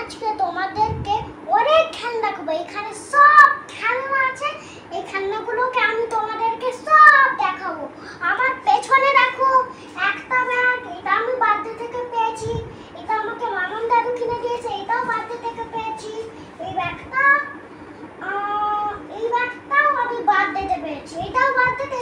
আজকে তোমাদেরকে অনেক খেলনা দেখাবো। এখানে সব খেলনা আছে, এই খেলনাগুলোকে আমি তোমাদেরকে সব দেখাবো। আমার পেছনে দেখো একটা ব্যাগ, এটা আমি বার্থডে থেকে পেয়েছি। এটা আমাকে মামুন দাদু কিনে দিয়েছে, এটাও বার্থডে থেকে পেয়েছি। এই ব্যাগটাও আমি বার্থডেতে পেয়েছি, এটাও বার্থডেতে,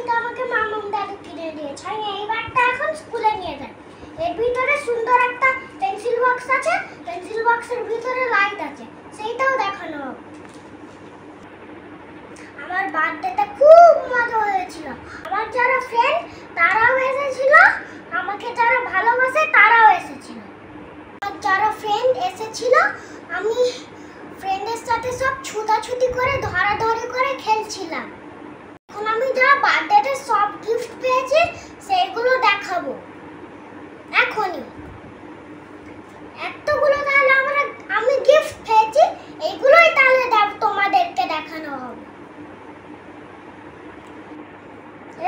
এটা আমাকে মামুন দাদু কিনে দিয়েছে। আমি এই ব্যাগটা এখন স্কুলে নিয়ে যাই। এর ভিতরে সুন্দর একটা পেন্সিল বক্স আছে, পেন্সিল বক্সের ভিতরে লাইট আছে, সেইটাও দেখানো হবে। আমার বার্থডেতে খুব মজা হয়েছিল। আমার যারা ফ্রেন্ড তারাও এসেছিল, আমাকে যারা ভালোবাসে তারাও এসেছিল। আমার যারা ফ্রেন্ড এসেছিল, আমি ফ্রেন্ডের সাথে সব ছুটাছুটি করে ধরাধরি করে খেলছিলাম। এখন আমি যা বার্থডেতে সব গিফট পেয়েছি সেগুলো দেখাবো এখনই। এতগুলো তাহলে আমি গিফট পেয়েছি, এইগুলোই তাহলে তোমাদেরকে দেখানো হবে।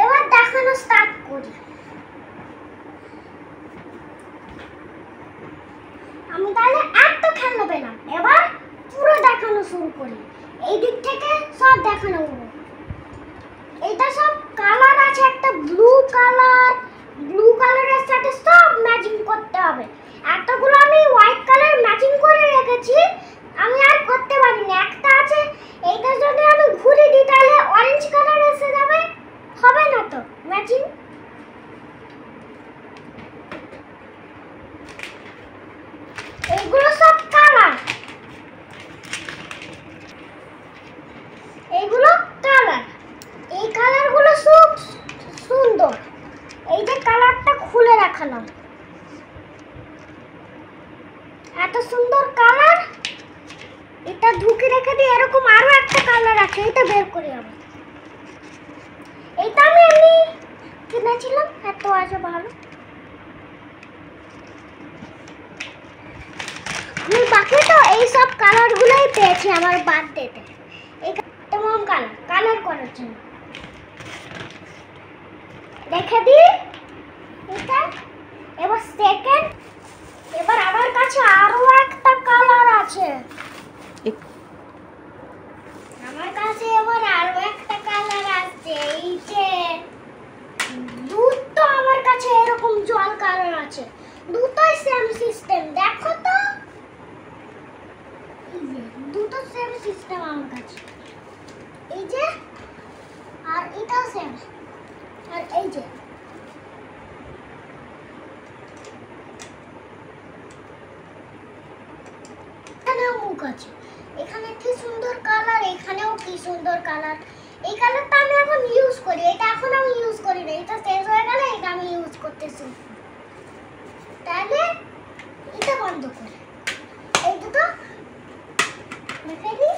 এবার দেখানো স্টার্ট করি। আমি তাহলে এত খেলনা পেলাম, এবার পুরো দেখানো শুরু করি। এই দিক থেকে সব দেখানো হবে। এটা সব কালার আছে, একটা ব্লু কালারের সাথে সব ম্যাচিং করতে হবে। এতগুলো আমি হোয়াইট কালার ম্যাচিং করে রেখেছি, আমি আর করতে পারিনি। একটা আছে, এইটা যদি আমি ঘুরে দিই তাহলে অরেঞ্জ কালার এসে যাবে, হবে না তো ম্যাচিং। এইগুলো সব কালার, এইগুলো কালার, এই কালারগুলো খুব সুন্দর। এই যে কালারটা খুলে রাখলাম, এত সুন্দর কালার। এটা ঢুকে রেখে দিই। এরকম আরো একটা কালার আছে, এটা বের করি আমি। এটা আমি এমনি কিনেছিলাম, এত আছে ভালো। আমি বাকি তো এই সব কালারগুলোই পেয়েছি আমার বার্থডেতে। এই তমাম কালার করার জন্য রেখে দিই এটা। এবার সেকেন্ড, এবার আমার কাছে আরো একটা কালার আছে। আমার কাছে এবার আরো একটা কালার আছে। এই যে দুটো আমার কাছে এরকম জল কালার আছে, দুটোই সেম সিস্টেম। দেখো তো, এই যে দুটো সেম সিস্টেম আমার কাছে। এই যে আর এটা সেম, আর এই যে এখানেও মুখ আছে। এখানে কি সুন্দর কালার, এখানেও কি সুন্দর কালার। এই কালারটা আমি এখন ইউজ করি, এটা এখন আমি ইউজ করি না, এটা শেষ হয়ে গেলে এটা আমি ইউজ করতেছি। তাহলে এটা বন্ধ করি, এই দুটো রেখে দিই।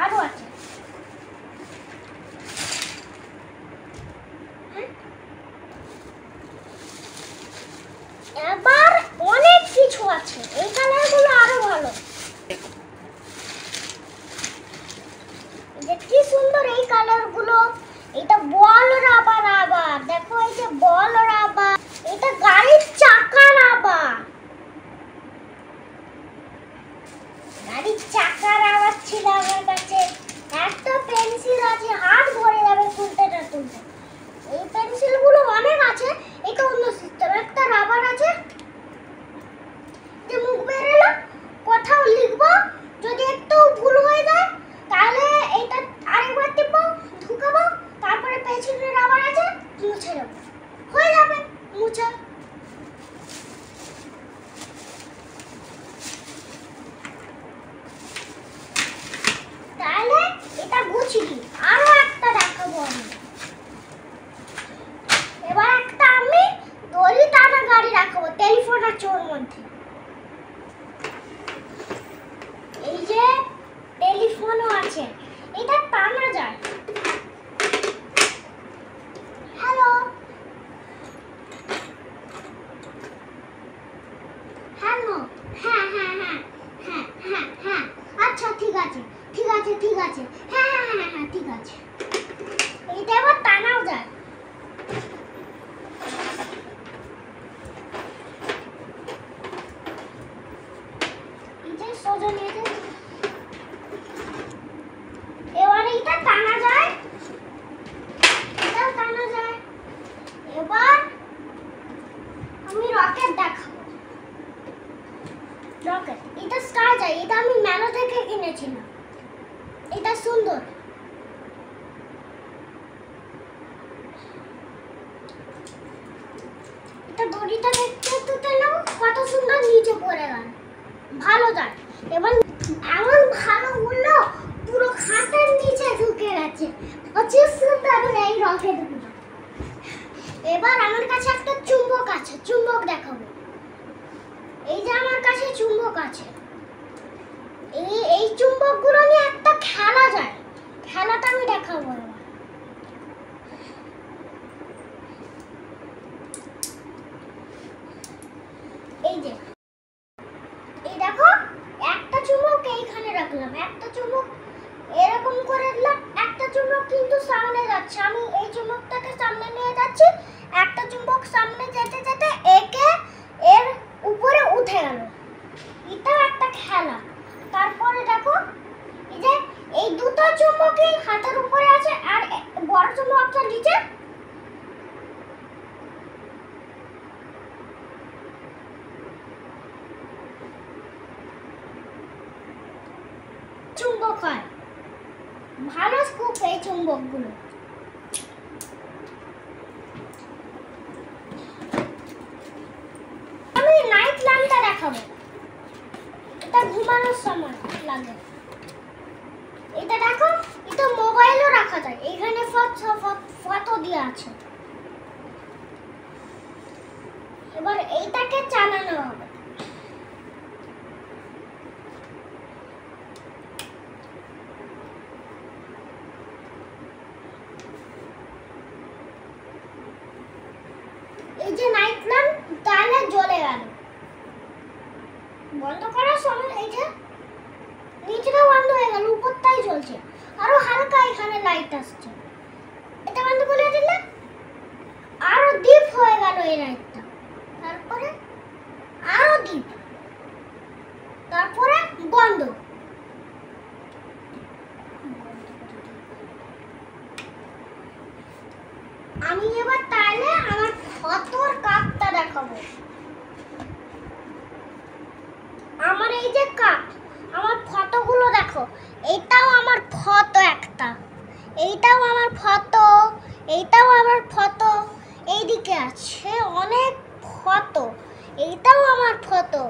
আরো আছে, এবার অনেক কিছু আছে। এই কালারগুলো আরো ভালো। যে কি সুন্দর এই কালারগুলো। এটা বল রাবার, আবার দেখো এই যে বল রাবার। এটা গাড়ির চাকা রাবার, গাড়ির চাকা রাবার ছিল আমার কাছে। একটা পেন্সিল আছে, হাত ভরে যাবে তুলতে। এই পেন্সিলগুলো অনেক আছে। এটা অন্য সিস্টেম। একটা রাবার আছে, যে মুখ বেরোলো, কোথাও লিখবো, যদি একটু ভুল হয়ে যায় তাহলে এটা আরেকবার টিপবো, ঢুকাবো, তারপরে পেছনে রাবার আছে, মুছে দেবো, হয়ে যাবে মুছা। তাহলে এটা গুছিয়ে আরো একটা দেখাবো আমি। এবার একটা আমি দড়ি টানা গাড়ি রাখবো টেলিফোন আর চোর মধ্যে। এই যে টেলিফোনও আছে, এটা টানা যায়। হ্যালো হ্যালো, হ্যাঁ হ্যাঁ হ্যাঁ হ্যাঁ হ্যাঁ হ্যাঁ, আচ্ছা ঠিক আছে ঠিক আছে ঠিক আছে, হ্যাঁ হ্যাঁ হ্যাঁ হ্যাঁ ঠিক আছে। এইটা আবার টানাও যায়। সোজা নিয়ে যাই। এবারে এটা টানা যায়, এটা টানা যায়। এবার আমি রকেট দেখাবো। রকেট, এটা স্টার যায়, এটা আমি মেলা থেকে কিনেছিলাম। এটা সুন্দর। এটা দড়িটা দেখতে নাও কত সুন্দর নিচে পড়ে গেল, ভালো যায়। এবার এমন ভালো উড়লো পুরো খাটের নিচে ঢুকে গেছে। হচ্ছে সুন্দর এই রকেটগুলো। এবার আমার কাছে একটা চুম্বক আছে, চুম্বক দেখাবো। এই যে আমার কাছে চুম্বক আছে, এই চুম্বকগুলো নিয়ে একটা খেলা যায়, খেলাটা আমি দেখাবো। এই যে এই দেখো, একটা চুম্বক এইখানে রাখলাম, একটা চুম্বক এরকম করে দিলাম, একটা চুম্বক কিন্তু সামনে যাচ্ছে। আমি এই চুম্বকটাকে সামনে নিয়ে যাচ্ছি, একটা চুম্বক সামনে যেতে যেতে এর উপরে উঠে গেল। এটাও একটা খেলা। তারপরে দেখো এই যে এই দুটো চুম্বকই হাতের উপরে আছে, আর বড় চুম্বকটা নিচে। চুম্বক হয়, ভালো স্কুপ এই চুম্বকগুলো। আমি নাইট ল্যাম্পটা দেখাবো, এটা ঘুমানোর সময় লাগে। এটা দেখো, এটা মোবাইলও রাখা যায়, এখানে ফটো দেওয়া আছে। এবার এইটাকে চালানো হবে। এই যে নাইট ল্যাম্প তাহলে জ্বলে গেল। বন্ধ করার সময় এই যে নিচেটা বন্ধ হয়ে গেল, উপরটাই জ্বলছে, আরো হালকা এখানে লাইট আসছে। এটা বন্ধ করে দিলে আরো ডিপ হয়ে গেল এই লাইটটা, তারপরে আরো ডিপ, তারপরে বন্ধ। আমি এবার তাহলে আমার ফটোর কাপটা দেখাবো। আমার এই যে কাপ, আমার ফটোগুলো দেখো, এইটাও আমার ফটো একটা, এইটাও আমার ফটো, এইটাও আমার ফটো, এইদিকে আছে অনেক ফটো, এইটাও আমার ফটো।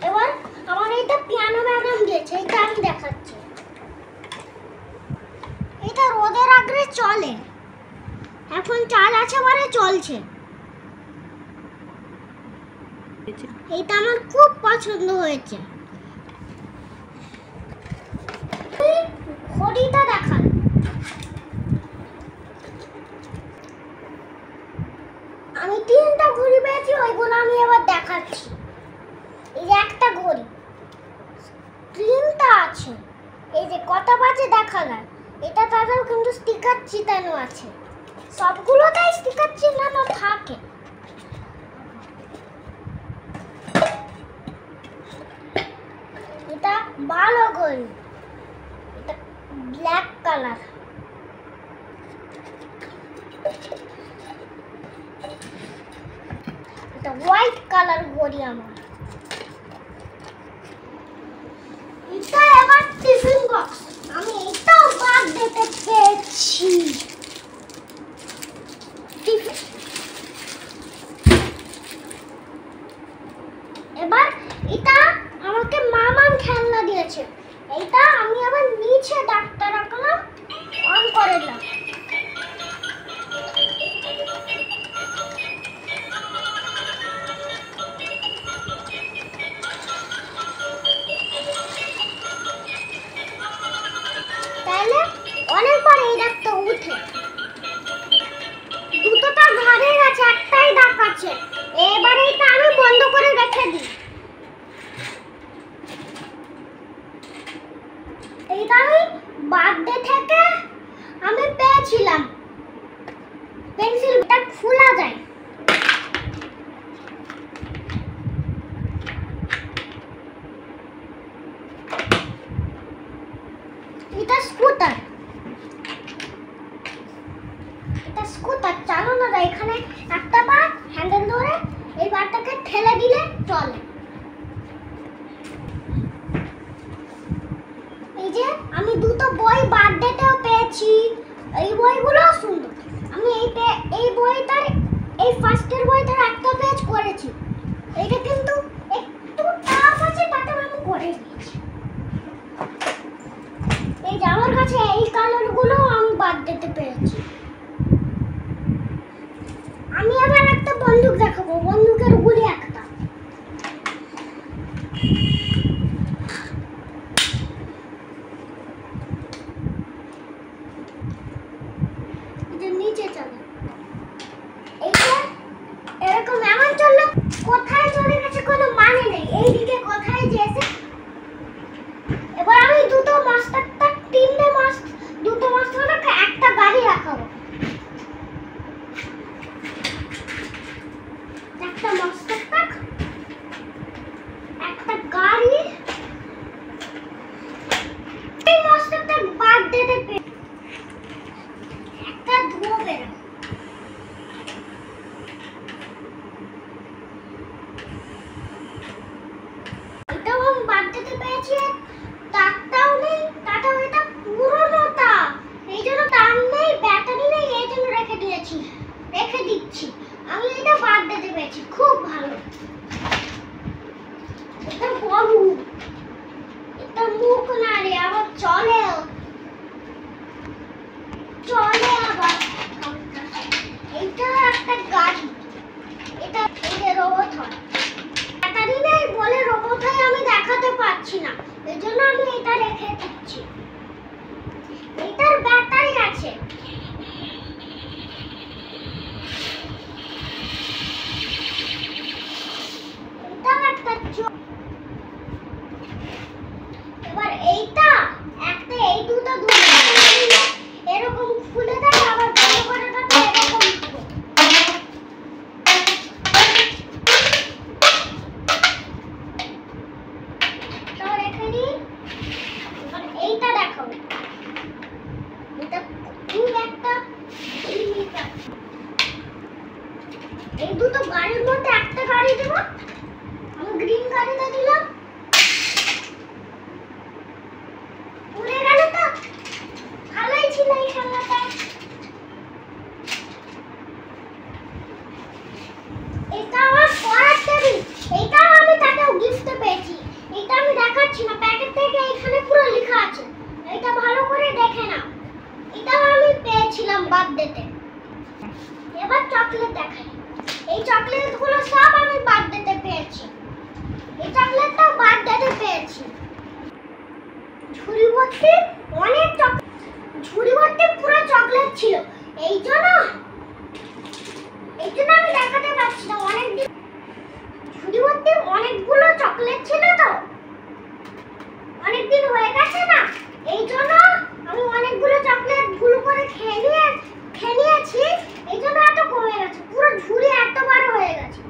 এবার আমার এইটা পিয়ানো ম্যাডাম দিয়েছে, এটা আমি দেখাচ্ছি। এটা রোদের আগে চলে, এখন চার্জ আছে বলে চলছে। এটা আমার খুব পছন্দ হয়েছে। ঘড়িটা দেখান, আমি 3টা ঘড়ি পেয়েছি, ওইগুলো আমি এবার দেখাচ্ছি। এই যে একটা ঘড়ি, 3টা আছে, এই যে কত বাজে দেখা যায়। এটা তারও কিন্তু স্টিকার চিতানো আছে, সবগুলোতেই স্টিকার চিতানো থাকে। এটা ভালো ঘড়ি, এটা ব্ল্যাক কালার। এটা হোয়াইট কালার ঘড়ি আমার। এটা এবার টিফিন বক্স, আমি এটাও বার্থডেতে পেয়েছি। এবার এটা আমাকে মামাম খেলনা দিয়েছে, এইটা আমি আবার নিচে ডাক্তার রাখলাম, অন করে দিলাম। তাহলে অনেকবার এই ডাক্তার উঠে ফেলে দিলে চলে। এই যে আমি দুটো বই বার্থডেতেও পেয়েছি, এই বইগুলো সুন্দর। আমি এই বইটার এই ফার্স্টের বইটার একটা পেজ করেছি, এটা কিন্তু একটু টাফ আছে, তাতে আমি করে দিয়েছি। এই যে আমার কাছে এই কালারগুলো আমি বার্থডেতে পেয়েছি। আমি আবার একটা বন্দুক দেখাবো, বন্দুকের গুলি একটা। এটা নিচে চলে, এইটা এরকম এমন চললো, কোথায় চলে গেছে কোনো মানে নেই, এইদিকে কোথায় যেছে। এবার আমি দুটো মাস্টারটা দুটো মাস্টারটাকে একটা গাড়ি রাখাবো, একটা মাস্টারটা একটা গাড়ি। এই মাস্টারটা বার্থডেতে একটা ধোঁয়া বেরো। এটাও আমি বার্থডেতে পেয়েছি, তারটাও নেই, তারটাও এটা পুরোনো তার, এই জন্য তার নেই, ব্যাটারি নেই, এই জন্য রেখে দিচ্ছি। আমি এটা বার্থডেতে পেয়েছি, খুব ভালো। এটা বড়, এটা মুখ না রে, আবার চলে আবার। এইটা একটা গাড়ি, এটা রোবট হয়, ব্যাটারি নেই বলে রোবট হয় আমি দেখাতে পারছি না, এই জন্য আমি এটা রেখে দিচ্ছি। এটার ব্যাটারি আছে, এটাও একটা। এবার এইটা একটা, এই দুটো এরকম খুলে দেয়, আবার বন্ধ করে দেয় এরকম। তাও রেখে দিই। এবার এইটা দেখো, এটা খুব একটা, এই দুটো গাড়ির মধ্যে একটা গাড়ি দেবো, আমি গ্রিন গাড়িটা দিলাম। উড়ে গেল তো, ভালোই ছিল এই খেলাটা। এটা আমার পড়ার টেবিল, এইটাও আমি তাকেও গিফটে পেয়েছি। এটা আমি দেখাচ্ছি না, প্যাকেট থেকে এখানে পুরো লেখা আছে, এটা ভালো করে দেখে নাও। এটাও আমি পেয়েছিলাম বার্থডেতে। এবার চকলেট দেখাই, এই চকলেটগুলো সব আমি বার্থডেতে পেয়েছি। এই চকলেটটাও বার্থডেতে পেয়েছি। ঝুড়ি ভর্তি অনেক চকলেট, ঝুড়ি ভর্তি পুরো চকলেট ছিল, এই জন্য আমি দেখাতে পারছি না। অনেকদিন ঝুড়ি ভর্তি অনেকগুলো চকলেট ছিল, তো অনেকদিন হয়ে গেছে না, এই জন্য আমি অনেকগুলো চকলেট ভুল করে খেয়ে নিয়েছি, এই জন্য এত কমে গেছে, পুরো ঝুড়ি এত বড় হয়ে গেছে।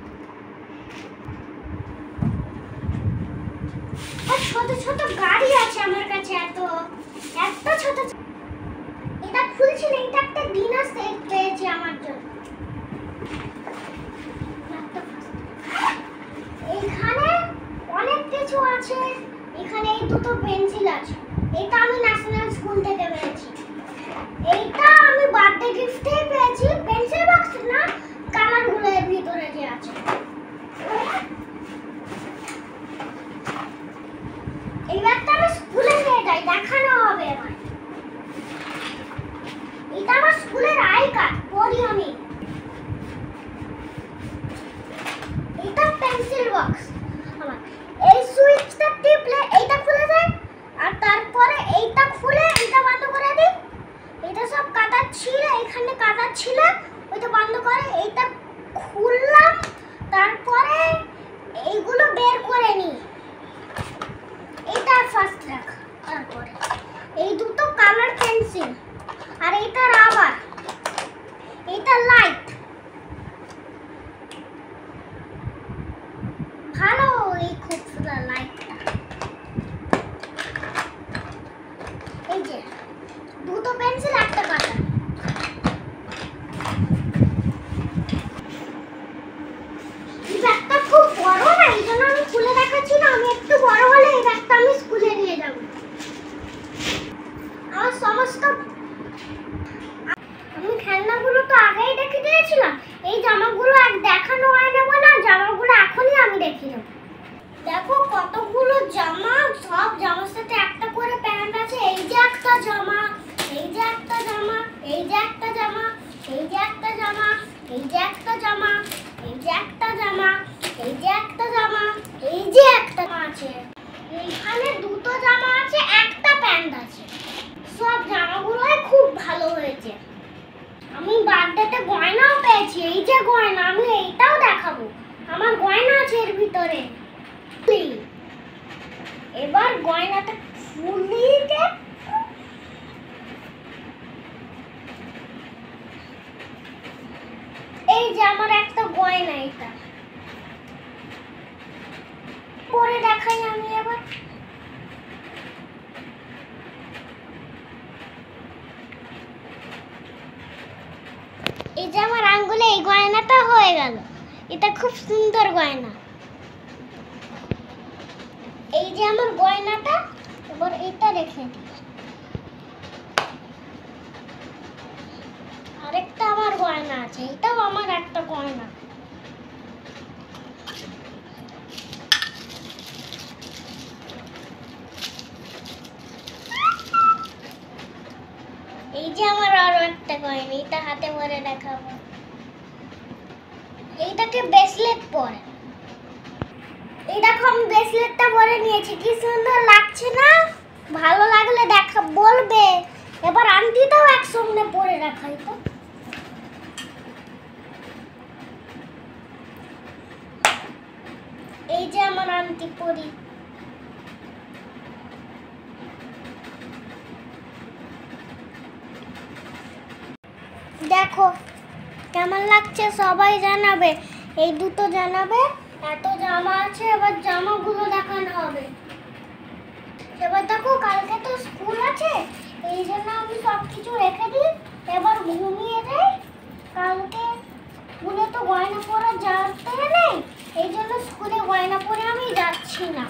ছোট ছোট গাড়ি আছে আমার কাছে, এত ছোট। এটা খুলছি না, এটা একটা ডিনার সেট পেয়েছি আমার জন্য। এইখানে অনেক কিছু আছে, এখানে এই দুটো পেন্সিল আছে, এটা আমি ন্যাশনাল স্কুল থেকে পেয়েছি। এইটা আমি বার্থডে গিফটে পেয়েছি, পেন্সিল বক্স না, কালারগুলো এর ভিতরে যে আছে। এইবারটা আমি স্কুলে নিয়ে যাই, দেখানো হবে এবার। এটা আমার স্কুলের আই কার্ড, পড়ি আমি। এটা পেন্সিল বক্স আমার, এই সুইচটা টিপলে এইটা খুলে যায়, আর তারপরে এইটা খুলে এটা বন্ধ করে দিই। এটা সব কাটা ছিল, এখানে কাটা ছিল, ওইটা বন্ধ করে এইটা খুললাম, তারপরে এইগুলো বের করে নিই। এটা ফার্স্ট রাখ, তারপরে এই দুটো কালার পেন্সিল, আর এটা রাবার, এটা লাইট। ভালো এই খুব সুন্দর লাইটটা। এই যে দুটো পেন্সিল, একটা কাটার। ভেতরে। এবার গয়নাটা খুলি দেখ। এই যে আমার একটা গয়না, এটা পরে দেখাই আমি এবার। এই যে আমার আঙ্গুলে এই গয়নাটা হয়ে গেল। এটা খুব সুন্দর গয়না। এই যে আমার গয়নাটা, এবার এটা রেখে দিই। আরেকটা আমার গয়না আছে, এটাও আমার একটা গয়না। এই যে আমার আরো একটা গয়না, এটা হাতে পরে দেখাবো। এইটাকে ব্রেসলেট পরে। এই দেখো আমি ব্রেসলেটটা পরে নিয়েছি, কি সুন্দর লাগছে না? ভালো লাগলে দেখা বলবে। এবার আংটিটাও একসঙ্গে পরে রাখাই তো। এই যে আমার আংটি পরি। দেখো কেমন লাগছে সবাই জানাবে, এই দুটো জানাবে। এত জামা আছে, এবার জামাগুলো দেখানো হবে। এবার দেখো কালকে তো স্কুল আছে, এই জন্য আমি সব কিছু রেখে দিই। এবার ঘুমিয়ে যাই। কালকে স্কুলে তো গয়না পরা যেতে নেই, এই জন্য স্কুলে গয়না পরে আমি যাচ্ছি না।